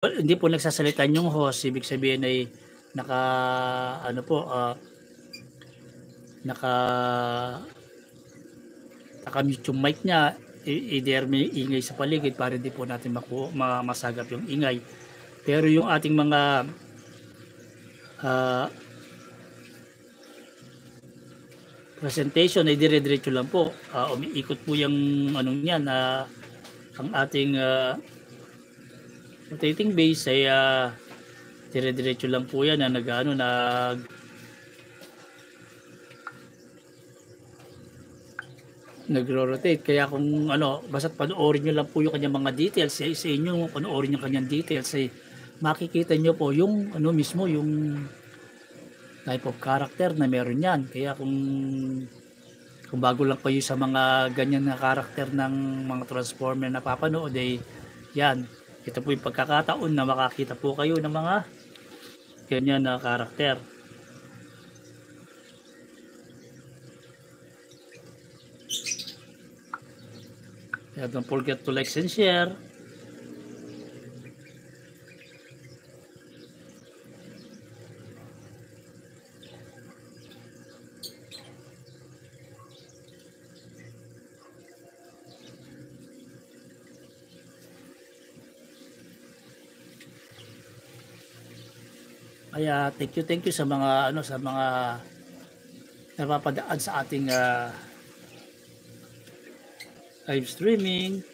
hindi po nagsasalita yung host, ibig sabihin ay naka ano po, naka naka-mute yung mic niya, either may ingay sa paligid para hindi po natin masagap yung ingay. Pero yung ating mga presentation ay dire-diretso lang po. Umiikot po yung anong yan, ang ating rotating base ay dire-diretso lang po yan na nagro-rotate. Kaya kung basta't panoorin nyo lang po yung kanyang mga details, sa inyo panoorin yung kanyang details, ay makikita nyo po yung mismo yung type of character na meron yan. Kaya kung bago lang kayo sa mga ganyan na character ng mga Transformer na papanood, ay yan, ito po yung pagkakataon na makakita po kayo ng mga ganyan na character. Kaya don't forget to like and share. Kaya thank you sa mga napapadaan sa ating live streaming.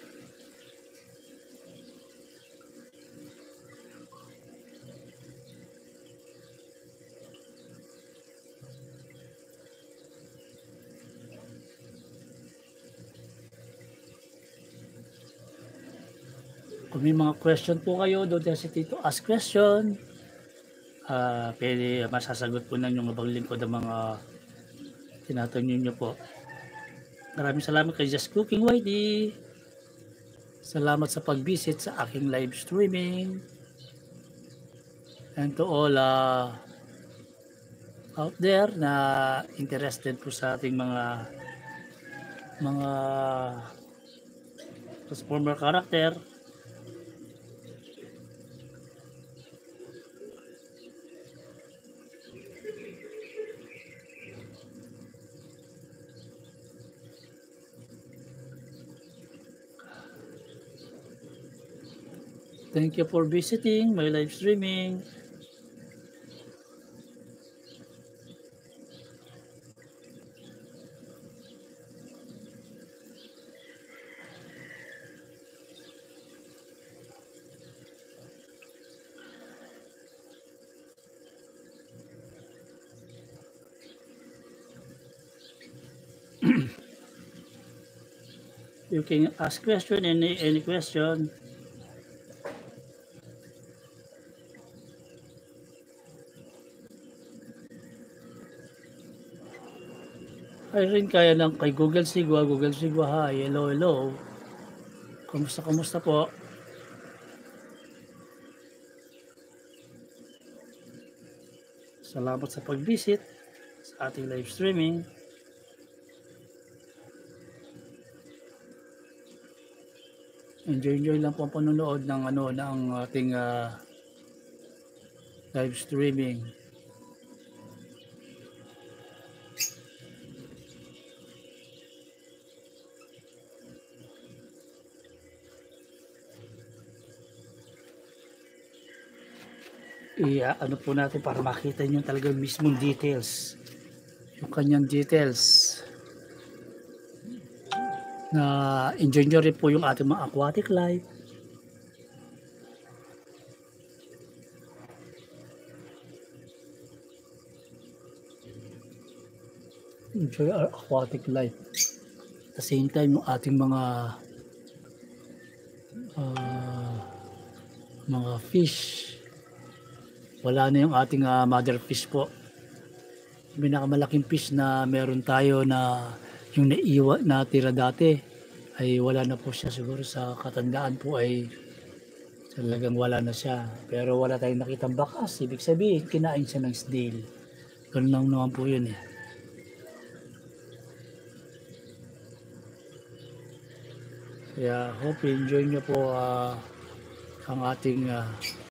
Kung may mga question po kayo, don't hesitate to ask question. Pwede masasagot po ng yung mabang lingkod ng mga tinatanong nyo po. Maraming salamat kay Just Cooking YD. Salamat sa pag-visit sa aking live streaming. And to all out there na interested po sa ating mga Transformer character. Thank you for visiting my live streaming. You can ask question, any question. Ay rin kaya lang kay Google Sigwa, hi, hello. Kumusta po? Salamat sa pag-visit sa ating live streaming. Enjoy lang po ang panonood ng ating live streaming. Ano po natin para makita nyo talaga yung mismong details, yung kanyang details, na enjoy nyo rin po yung ating mga aquatic life. Enjoy our aquatic life. At the same time, yung ating mga fish, wala na yung ating mother fish po. Yung pinakamalaking fish na meron tayo na yung natira dati ay wala na po siya. Siguro sa katandaan po ay talagang wala na siya. Pero wala tayong nakitang bakas, ibig sabihin kinain siya ng snail. Ganun lang naman po yun eh. Kaya hope enjoy nyo po ang ating